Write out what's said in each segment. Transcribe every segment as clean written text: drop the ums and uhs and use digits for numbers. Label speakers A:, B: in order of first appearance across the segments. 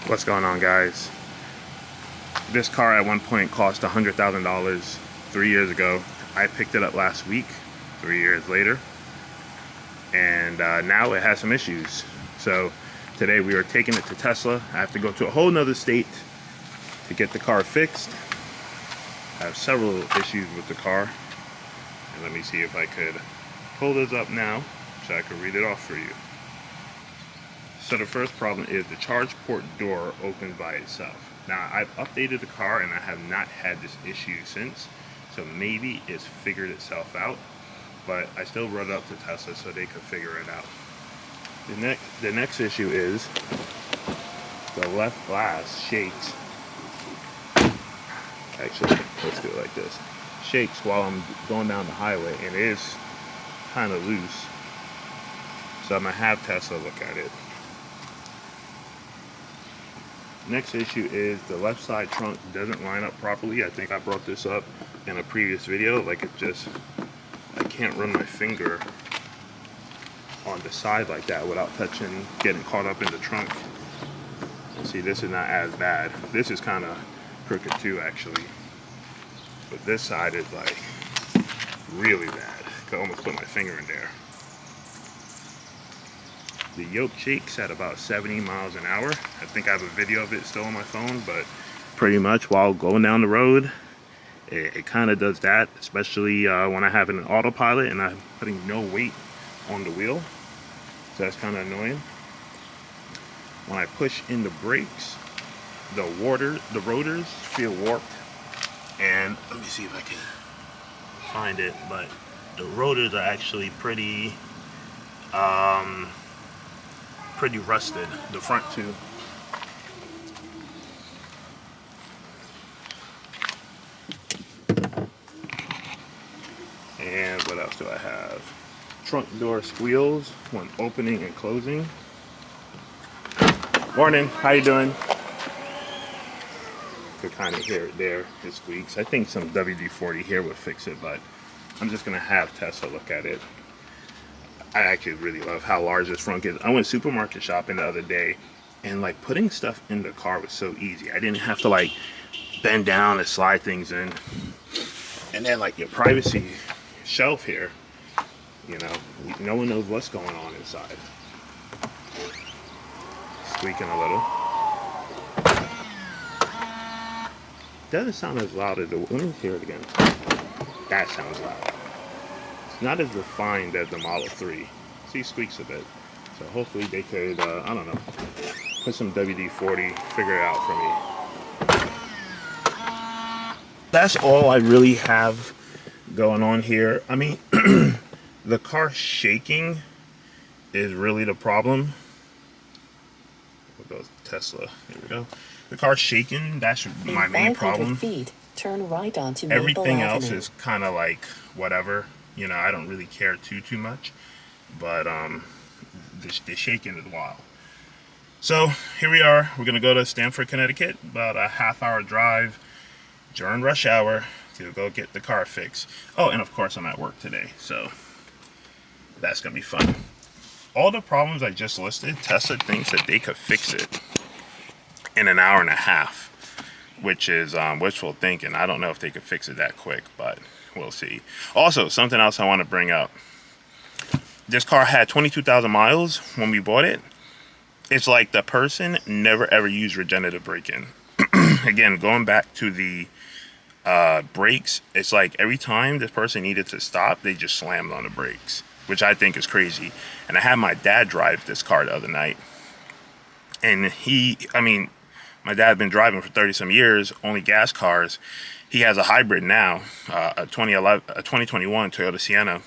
A: What's going on, guys? This car at one point cost $100,000 3 years ago. I picked it up last week, 3 years later, and now it has some issues. So today we are taking it to Tesla. I have to go to a whole nother state to get the car fixed. I have several issues with the car, and let me see if I could pull this up now so I could read it off for you. So the first problem is the charge port door opens by itself. Now I've updated the car and I have not had this issue since, so maybe it's figured itself out, but I still brought it up to Tesla so they could figure it out. The next issue is the left glass shakes. Actually, let's do it like this. Shakes while I'm going down the highway, and it is kind of loose. So I'm gonna have Tesla look at it. Next issue is the left side trunk doesn't line up properly. I think I brought this up in a previous video. Like, I can't run my finger on the side like that without getting caught up in the trunk. See, this is not as bad. This is kind of crooked too, actually. But this side is like really bad. I could almost put my finger in there. The yoke shakes at about 70 miles an hour. I think I have a video of it still on my phone, but pretty much while going down the road, it kind of does that, especially when I have it in autopilot and I'm putting no weight on the wheel. So that's kind of annoying. When I push in the brakes, the rotors feel warped. And let me see if I can find it, but the rotors are actually pretty rusted, the front too. And what else do I have? Trunk door squeals when opening and closing. Morning, how you doing? Could kind of hear it there, it squeaks. I think some WD-40 here would fix it, but I'm just gonna have Tesla look at it. I actually really love how large this front is. I went supermarket shopping the other day, and like putting stuff in the car was so easy. I didn't have to like bend down and slide things in. And then like your privacy shelf here, you know, no one knows what's going on inside. Squeaking a little. Doesn't sound as loud as the, let me hear it again. That sounds loud. Not as refined as the Model 3. See, squeaks a bit. So hopefully they could, I don't know, put some WD-40, figure it out for me. That's all I really have going on here. I mean, the car shaking is really the problem. We'll go Tesla. Here we go. The car shaking, that's my main problem.
B: Feet, turn right onto
A: Everything
B: Maple
A: else
B: Avenue.
A: is kind of like whatever. You know, I don't really care too much, but the shaking is wild. So here we are. We're gonna go to Stamford, Connecticut, about a half-hour drive during rush hour to go get the car fixed. Oh, and of course I'm at work today, so that's gonna be fun. All the problems I just listed, Tesla thinks that they could fix it in an hour and a half, which is wishful thinking. I don't know if they could fix it that quick, but we'll see. Also, something else I want to bring up. This car had 22,000 miles when we bought it. It's like the person never ever used regenerative braking. Again, going back to the brakes, it's like every time this person needed to stop, they just slammed on the brakes, which I think is crazy. And I had my dad drive this car the other night. And my dad had been driving for 30 some years, only gas cars. He has a hybrid now, a 2021 Toyota Sienna.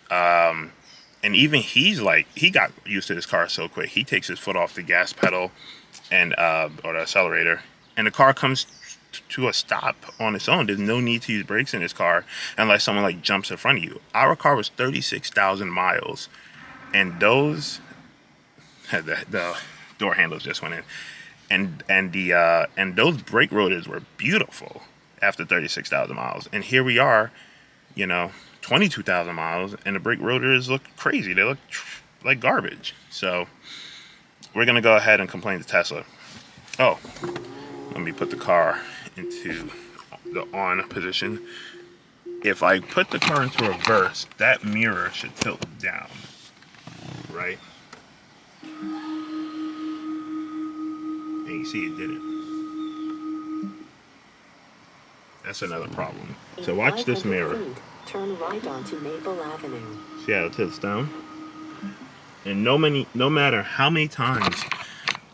A: And even he's like, he got used to this car so quick. He takes his foot off the gas pedal and or the accelerator, and the car comes to a stop on its own. There's no need to use brakes in this car unless someone like jumps in front of you. Our car was 36,000 miles, and those the door handles just went in, and those brake rotors were beautiful after 36,000 miles. And here we are, you know, 22,000 miles, and the brake rotors look crazy. They look like garbage. So we're gonna go ahead and complain to Tesla. Oh, let me put the car into the on position. If I put the car into reverse, that mirror should tilt down, right? And you see it didn't. That's another problem. So watch this mirror.
B: Turn right onto Maple Avenue.
A: See how it tilts down? And no matter how many times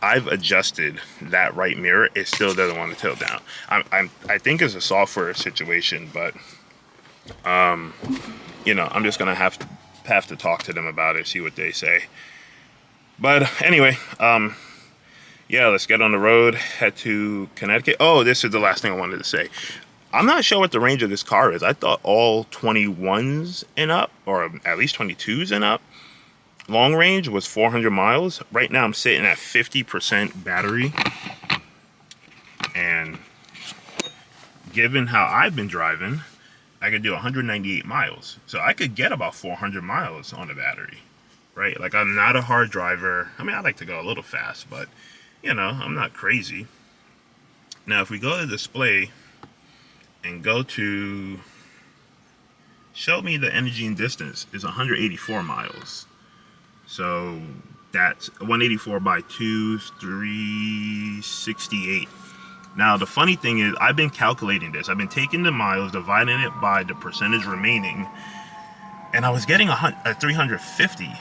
A: I've adjusted that right mirror, it still doesn't want to tilt down. I think it's a software situation, but you know, I'm just gonna have to talk to them about it, see what they say. But anyway, yeah, let's get on the road, head to Connecticut. Oh, this is the last thing I wanted to say. I'm not sure what the range of this car is. I thought all 21s and up, or at least 22s and up, long range was 400 miles. Right now I'm sitting at 50% battery. And given how I've been driving, I could do 198 miles. So I could get about 400 miles on the battery, right? Like, I'm not a hard driver. I mean, I like to go a little fast, but you know, I'm not crazy. Now, if we go to display and go to show me the energy and distance, is 184 miles. So that's 184 by 2, 368. Now, the funny thing is, I've been calculating this. I've been taking the miles, dividing it by the percentage remaining, and I was getting a 350,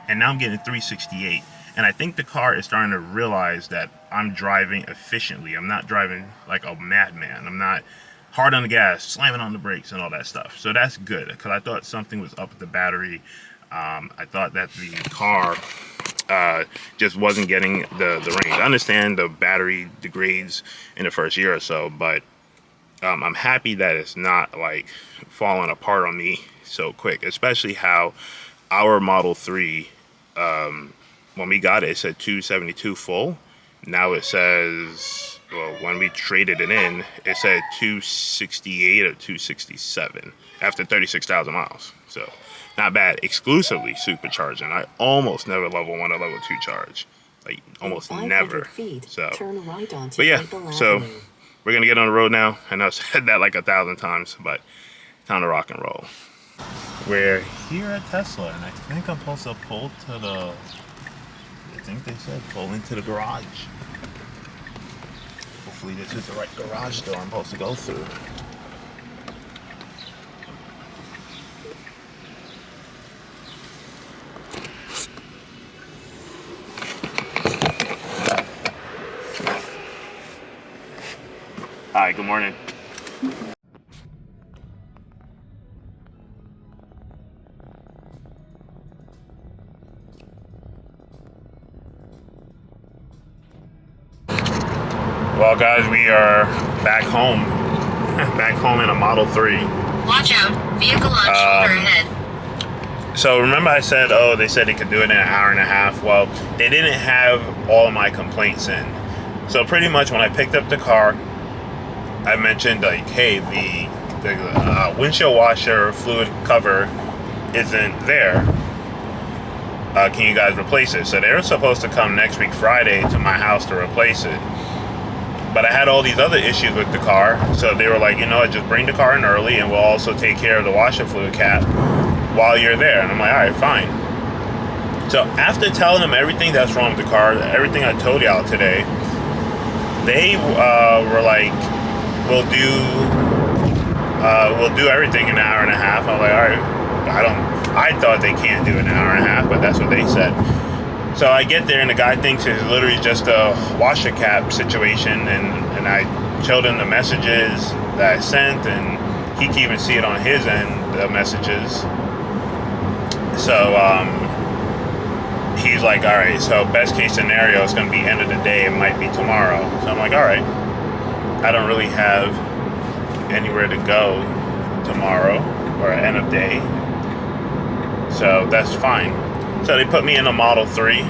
A: and now I'm getting 368. And I think the car is starting to realize that I'm driving efficiently. I'm not driving like a madman. I'm not hard on the gas, slamming on the brakes and all that stuff. So that's good, because I thought something was up with the battery. I thought that the car just wasn't getting the range. I understand the battery degrades in the first year or so, but I'm happy that it's not like falling apart on me so quick, especially how our Model 3, when we got it, it said 272 full. Now it says, well, when we traded it in, it said 268 or 267 after 36,000 miles. So not bad. Exclusively supercharging. I almost never level 1 or level 2 charge. Like, almost never. So,
B: turn right onto
A: but yeah,
B: Maple
A: so
B: Avenue.
A: we're going to get on the road now. I know I've said that like 1,000 times, but time to rock and roll. We're here at Tesla, and I think I'm supposed to pull to the... I think they said pull into the garage. Hopefully this is the right garage door I'm supposed to go through. Hi, good morning. Well, guys, we are back home. Back home in a Model 3.
C: Watch out. Vehicle on shoulder ahead.
A: So remember I said, oh, they said they could do it in an hour and a half. Well, they didn't have all of my complaints in. So pretty much when I picked up the car, I mentioned, like, hey, the windshield washer fluid cover isn't there. Can you guys replace it? So they were supposed to come next week Friday to my house to replace it. But I had all these other issues with the car, so they were like, you know what, just bring the car in early and we'll also take care of the washer fluid cap while you're there. And I'm like, all right, fine. So after telling them everything that's wrong with the car, everything I told y'all today, they were like, we'll do everything in an hour and a half. I'm like, all right, I thought they can't do it in an hour and a half, but that's what they said. So I get there and the guy thinks it's literally just a washer cap situation, and I showed him the messages that I sent, and he can even see it on his end, the messages. So he's like, all right, so best case scenario is going to be end of the day, it might be tomorrow. So I'm like, all right, I don't really have anywhere to go tomorrow or end of day, so that's fine. So they put me in a Model 3,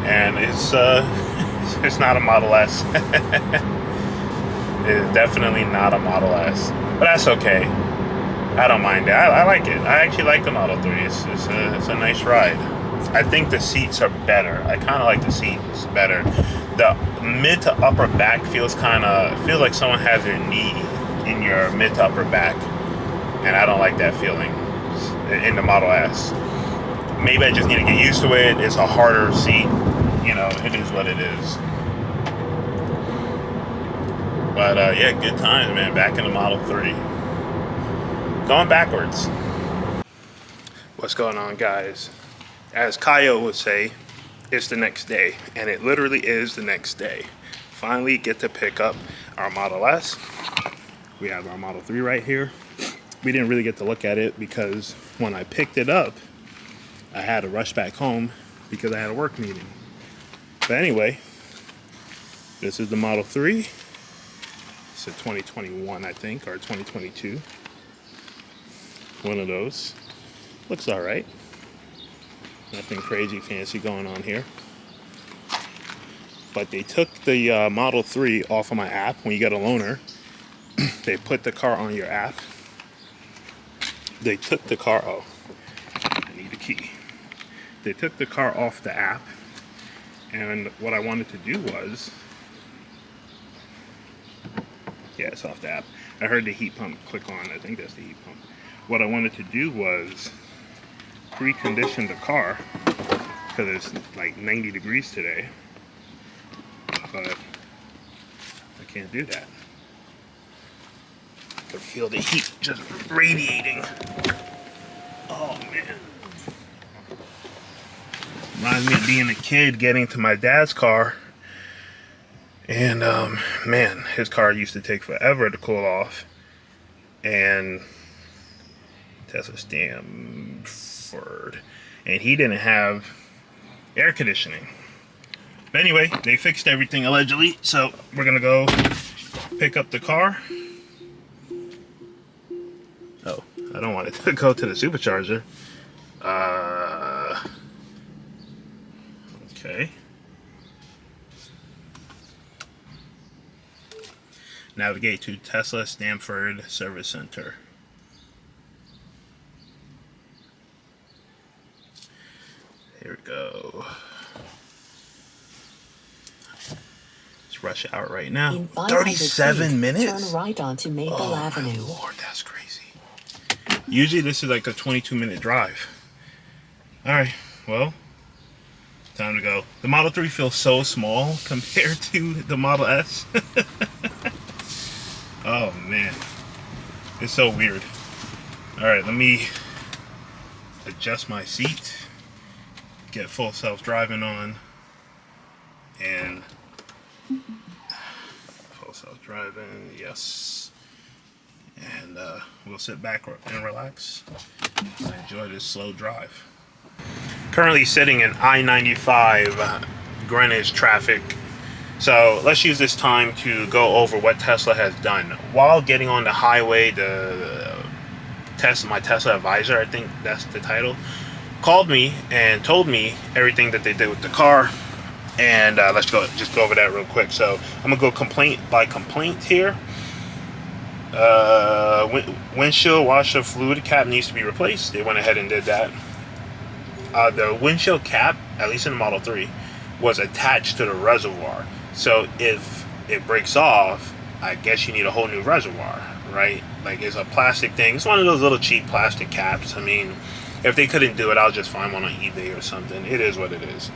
A: and it's it's not a Model S. It's definitely not a Model S, but that's okay. I don't mind it. I like it. I actually like the Model 3. It's a nice ride. I think the seats are better. I kind of like the seats better. The mid to upper back feels like someone has their knee in your mid to upper back, and I don't like that feeling in the Model S. Maybe I just need to get used to it. It's a harder seat, you know. It is what it is. But yeah, good times, man. Back in the Model 3. Going backwards. What's going on, guys? As Kyle would say, it's the next day. And it literally is the next day. Finally get to pick up our Model S. We have our Model 3 right here. We didn't really get to look at it because when I picked it up, I had to rush back home because I had a work meeting. But anyway, this is the Model 3. It's a 2021, I think, or 2022. One of those. Looks all right. Nothing crazy fancy going on here. But they took the Model 3 off of my app. When you get a loaner, they put the car on your app. They took the car, oh, I need a key. They took the car off the app. And what I wanted to do was, yeah, it's off the app. I heard the heat pump click on. I think that's the heat pump. What I wanted to do was precondition the car because it's like 90 degrees today. But I can't do that. I can feel the heat just radiating. Oh, man. Reminds me of being a kid getting to my dad's car. And, man, his car used to take forever to cool off. And Tesla Stanford. And he didn't have air conditioning. But anyway, they fixed everything allegedly. So we're going to go pick up the car. Oh, I don't want it to go to the supercharger. Okay. Navigate to Tesla Stanford Service Center. Here we go. It's rush hour right now.
B: In 500
A: 37
B: feet,
A: minutes?
B: Turn right onto Maple Avenue.
A: Oh, Lord, that's crazy. Usually this is like a 22-minute drive. All right, well, time to go. The Model 3 feels so small compared to the Model S. Oh, man. It's so weird. All right, let me adjust my seat. Get full self-driving on. And full self-driving, yes. And we'll sit back and relax and enjoy this slow drive. Currently sitting in I-95 Greenwich traffic. So let's use this time to go over what Tesla has done. While getting on the highway, my Tesla advisor, I think that's the title, called me and told me everything that they did with the car. And let's just go over that real quick. So I'm gonna go complaint by complaint here. Windshield washer fluid cap needs to be replaced. They went ahead and did that. The windshield cap, at least in the Model 3, was attached to the reservoir. So if it breaks off, I guess you need a whole new reservoir, right? Like, it's a plastic thing. It's one of those little cheap plastic caps. I mean, if they couldn't do it, I'll just find one on eBay or something. It is what it is.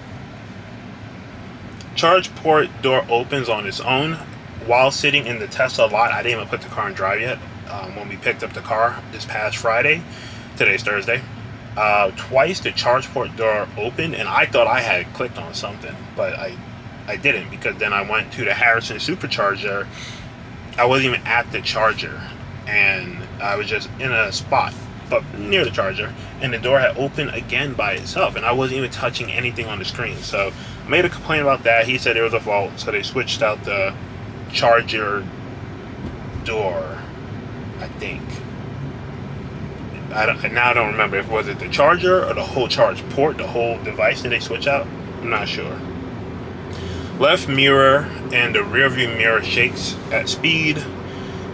A: Charge port door opens on its own. While sitting in the Tesla lot, I didn't even put the car in drive yet. When we picked up the car this past Friday, today's Thursday, twice the charge port door opened, and I thought I had clicked on something, but I didn't, because then I went to the Harrison supercharger. I wasn't even at the charger, and I was just in a spot but near the charger, and the door had opened again by itself, and I wasn't even touching anything on the screen. So I made a complaint about that. He said it was a fault, so they switched out the charger door, I think. I don't remember if was it the charger or the whole charge port, the whole device that they switch out. I'm not sure. Left mirror and the rear view mirror shakes at speed.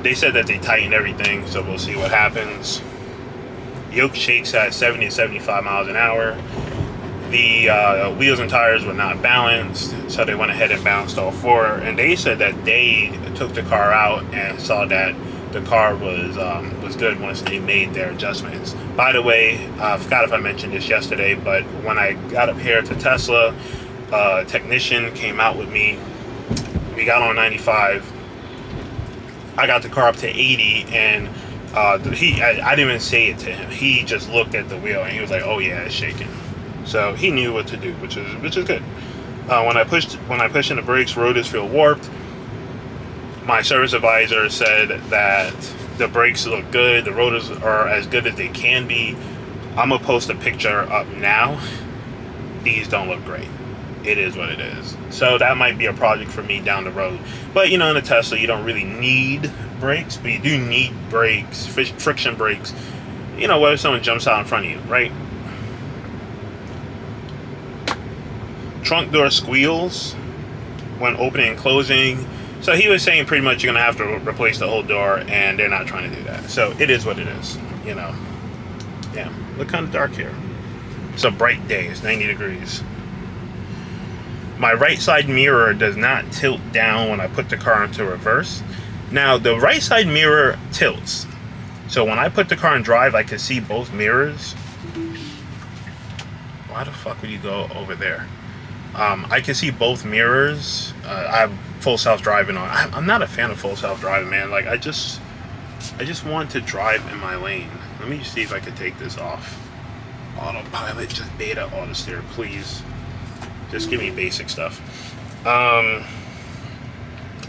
A: They said that they tightened everything, so we'll see what happens. Yoke shakes at 70 to 75 miles an hour. the wheels and tires were not balanced, so they went ahead and balanced all four. And they said that they took the car out and saw that the car was good once they made their adjustments. By the way, I forgot if I mentioned this yesterday, but when I got up here to Tesla, a technician came out with me. We got on 95. I got the car up to 80, and I didn't even say it to him. He just looked at the wheel and he was like, "Oh yeah, it's shaking." So he knew what to do, which is good. When I pushed in the brakes, rotors feel warped. My service advisor said that the brakes look good, the rotors are as good as they can be. I'm gonna post a picture up now. These don't look great. It is what it is. So that might be a project for me down the road. But you know, in a Tesla, you don't really need brakes, but you do need brakes, friction brakes. You know, what if someone jumps out in front of you, right? Trunk door squeals when opening and closing. So he was saying pretty much you're gonna have to replace the whole door, and they're not trying to do that. So it is what it is, you know. Yeah, look kind of dark here. It's a bright day. It's 90 degrees. My right side mirror does not tilt down when I put the car into reverse. Now the right side mirror tilts. So when I put the car in drive, I can see both mirrors. Why the fuck would you go over there? I can see both mirrors. I have full self-driving on. I'm not a fan of full self-driving, man. Like I just want to drive in my lane. Let me see if I can take this off. Autopilot, just beta auto steer, please. Just give me basic stuff.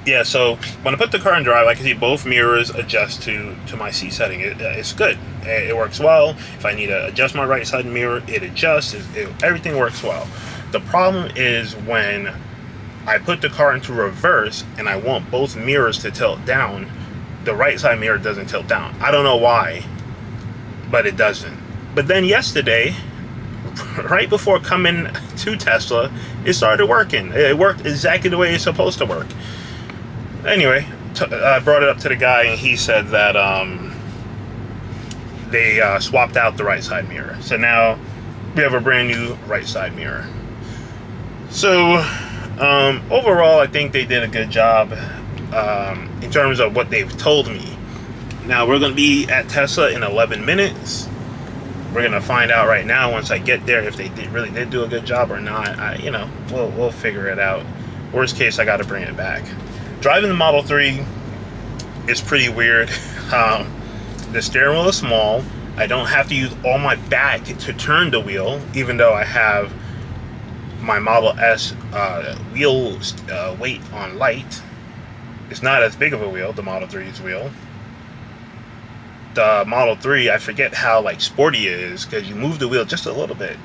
A: Yeah, so when I put the car in drive, I can see both mirrors adjust to my seat setting. It's good. It works well. If I need to adjust my right side mirror, it adjusts. Everything works well. The problem is when I put the car into reverse and I want both mirrors to tilt down, the right side mirror doesn't tilt down. I don't know why, but it doesn't. But then yesterday, right before coming to Tesla, it started working. It worked exactly the way it's supposed to work. Anyway, I brought it up to the guy, and he said that they swapped out the right side mirror. So now we have a brand new right side mirror. So overall, I think they did a good job in terms of what they've told me. Now we're going to be at Tesla in 11 minutes. We're going to find out right now once I get there if they really did do a good job or not. You know, we'll figure it out. Worst case, I got to bring it back. Driving the Model 3 is pretty weird. The steering wheel is small. I don't have to use all my back to turn the wheel, even though I have my Model S wheel weight on light. It's not as big of a wheel, the Model 3's wheel. The Model 3, I forget how like sporty it is, because you move the wheel just a little bit,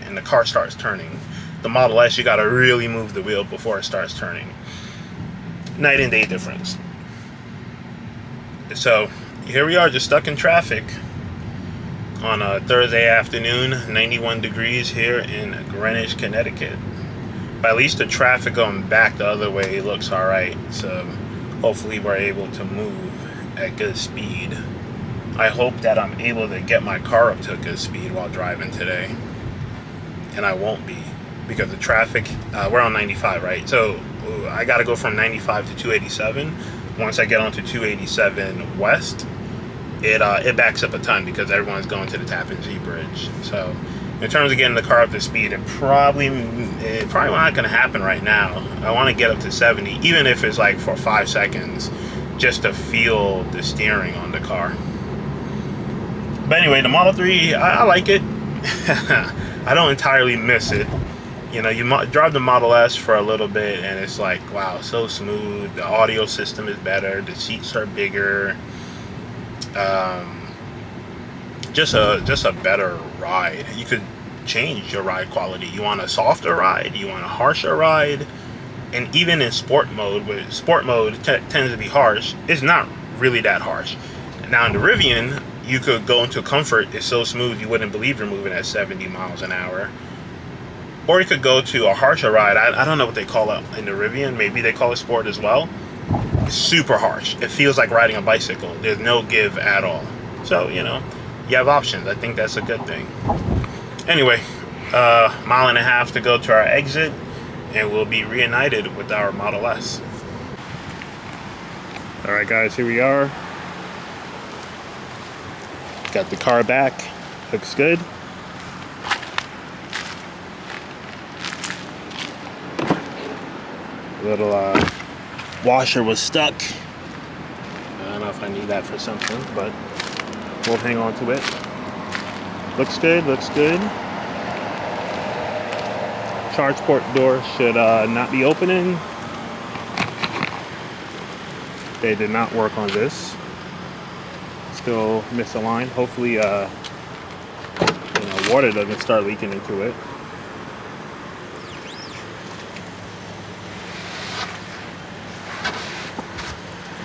A: and the car starts turning. The Model S, you gotta really move the wheel before it starts turning. Night and day difference. So here we are, just stuck in traffic on a Thursday afternoon, 91 degrees here in Greenwich, Connecticut. But at least the traffic going back the other way looks all right. So hopefully we're able to move at good speed. I hope that I'm able to get my car up to a good speed while driving today. And I won't be, because the traffic, we're on 95, right? So I got to go from 95 to 287. Once I get onto 287 West, it backs up a ton because everyone's going to the Tappan Zee Bridge. So in terms of getting the car up to speed, it probably not going to happen right now. I want to get up to 70, even if it's like for 5 seconds, just to feel the steering on the car. But anyway, the Model 3, I like it. I don't entirely miss it. You know, you drive the Model S for a little bit and it's like, wow, so smooth. The audio system is better. The seats are bigger. Just a better ride. You could change your ride quality. You want a softer ride? You want a harsher ride? And even in sport mode, where sport mode tends to be harsh, it's not really that harsh. Now in the Rivian, you could go into comfort. It's so smooth you wouldn't believe you're moving at 70 miles an hour. Or you could go to a harsher ride. I don't know what they call it in the Rivian. Maybe they call it sport as well. It's super harsh. It feels like riding a bicycle. There's no give at all. So, you know, you have options. I think that's a good thing. Anyway, mile and a half to go to our exit, and we'll be reunited with our Model S. All right, guys, here we are. Got the car back. Looks good. Little washer was stuck. I don't know if I need that for something, but we'll hang on to it. Looks good, looks good. Charge port door should not be opening. They did not work on this. Still misaligned. Hopefully, water doesn't start leaking into it.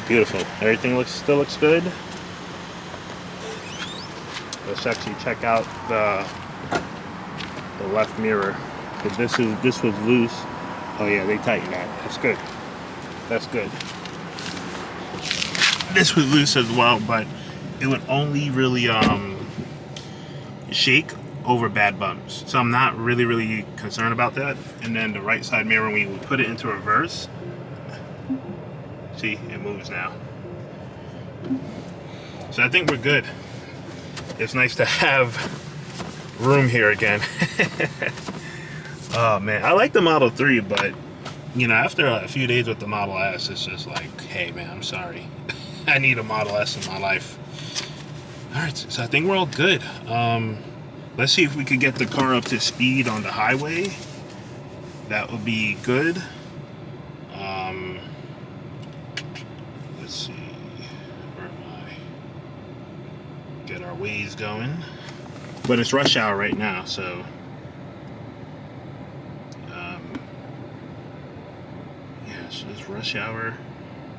A: Beautiful. Everything still looks good. Let's actually check out the left mirror. Because this was loose. Oh yeah, they tightened that. That's good. That's good. This was loose as well, but it would only really shake over bad bumps. So I'm not really concerned about that. And then the right side mirror, when we put it into reverse, see, it moves now. So I think we're good. It's nice to have room here again. Oh man, I like the Model 3, but after a few days with the Model S, it's just like, hey man, I'm sorry. I need a Model S in my life. All right, so I think we're all good. Let's see if we could get the car up to speed on the highway. That would be good. Let's see, where am I? Get our ways going. But it's rush hour right now, so yeah, it's just rush hour.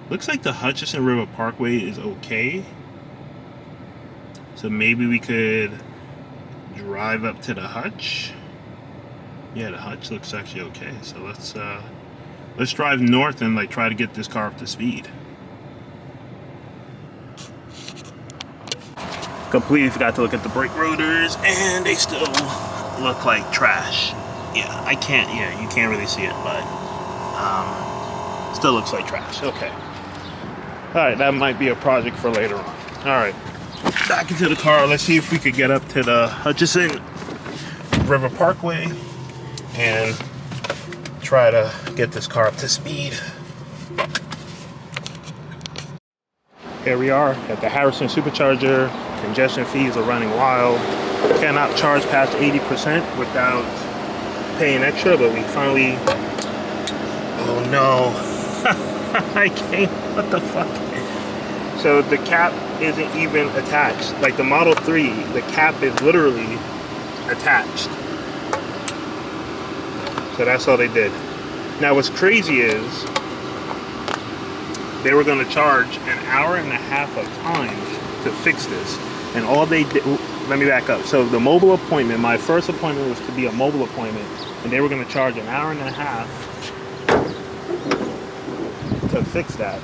A: Looks like the Hutchinson River Parkway is okay. So maybe we could drive up to the Hutch. Yeah, the Hutch looks actually okay. So let's drive north and try to get this car up to speed. Completely forgot to look at the brake rotors, and they still look like trash. Yeah, you can't really see it, but still looks like trash. Okay. Alright, that might be a project for later on. Alright, back into the car. Let's see if we could get up to the Hutchinson River Parkway and try to get this car up to speed. Here we are at the Harrison Supercharger. Congestion fees are running wild. Cannot charge past 80% without paying extra, but we finally... Oh no. I can't. What the fuck? So the cap isn't even attached. Like the Model 3, the cap is literally attached. So that's all they did. Now what's crazy is they were going to charge an hour and a half of time to fix this. And all they did, let me back up. So the mobile appointment, my first appointment was to be a mobile appointment, and they were going to charge an hour and a half to fix that.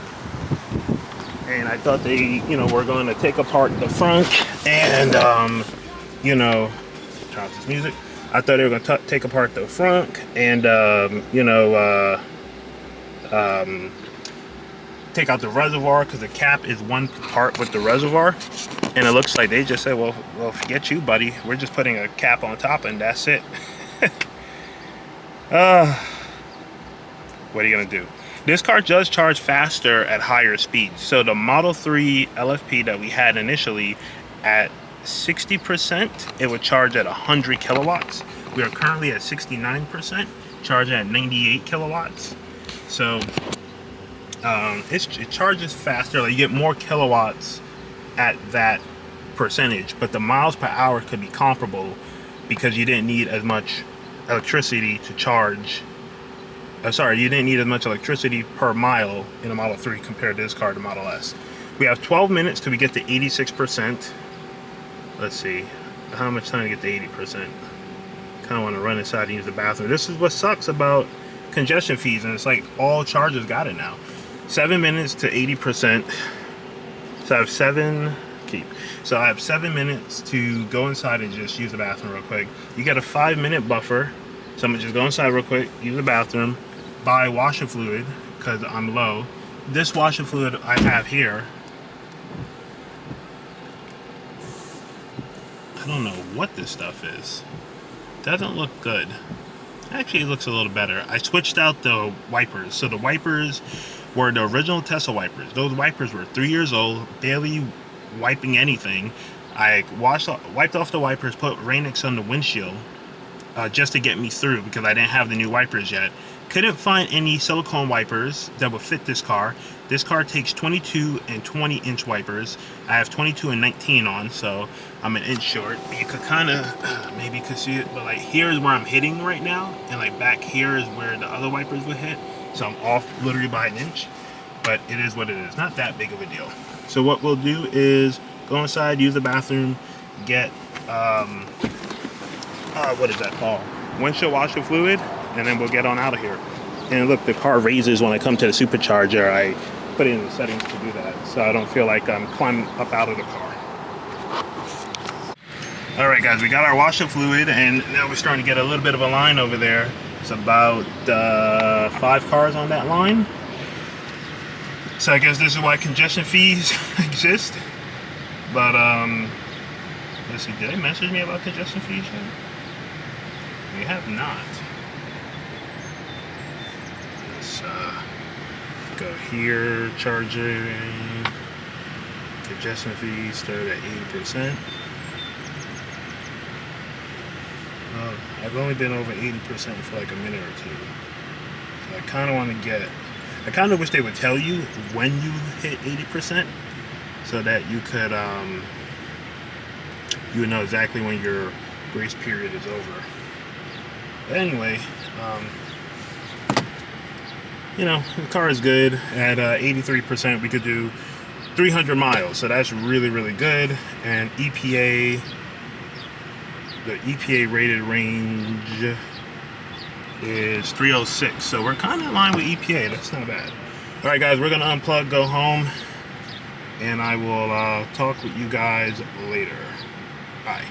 A: And I thought they, were going to take apart the front and, turn off this music. I thought they were going to take apart the front and, take out the reservoir, because the cap is one part with the reservoir. And it looks like they just said, well, forget you, buddy. We're just putting a cap on top and that's it. What are you going to do? This car does charge faster at higher speeds. So the Model 3 LFP that we had initially at 60%, it would charge at 100 kilowatts. We are currently at 69%, charging at 98 kilowatts. So it charges faster. Like you get more kilowatts at that percentage, but the miles per hour could be comparable because you didn't need as much electricity to charge. You didn't need as much electricity per mile in a Model 3 compared to this car, the Model S. We have 12 minutes till we get to 86%. Let's see, how much time to get to 80%? Kind of want to run inside and use the bathroom. This is what sucks about congestion fees, and it's like all chargers got it now. 7 minutes to 80%. So I have 7. Can cheap. So I have 7 minutes to go inside and just use the bathroom real quick. You get a 5-minute buffer. So I'm gonna just go inside real quick, use the bathroom, buy washer fluid, because I'm low. This washer fluid I have here, I don't know what this stuff is. Doesn't look good. Actually, it looks a little better. I switched out the wipers. So the wipers were the original Tesla wipers. Those wipers were 3 years old, barely wiping anything. I wiped off the wipers, put Rain-X on the windshield just to get me through because I didn't have the new wipers yet. Couldn't find any silicone wipers that would fit this car. This car takes 22 and 20 inch wipers. I have 22 and 19 on, so I'm an inch short. You could kind of, maybe you could see it, but like here's where I'm hitting right now, and like back here is where the other wipers would hit. So I'm off literally by an inch, but it is what it is. Not that big of a deal. So what we'll do is go inside, use the bathroom, get, what is that called? Windshield washer fluid, and then we'll get on out of here. And look, the car raises when I come to the supercharger. I put it in the settings to do that, so I don't feel like I'm climbing up out of the car. All right, guys, we got our washer fluid, and now we're starting to get a little bit of a line over there. It's about 5 cars on that line. So I guess this is why congestion fees exist. But let's see, did they message me about congestion fees yet? They have not. Let's go here, charging. Congestion fees start at 80%. I've only been over 80% for like a minute or two. So I kind of want to get, I kind of wish they would tell you when you hit 80% so that you could, you would know exactly when your grace period is over. But anyway, you know, the car is good. At 83%, we could do 300 miles. So that's really, really good. And EPA, the EPA rated range is 306. So we're kind of in line with EPA. That's not bad. All right, guys, we're going to unplug, go home, and I will talk with you guys later. Bye.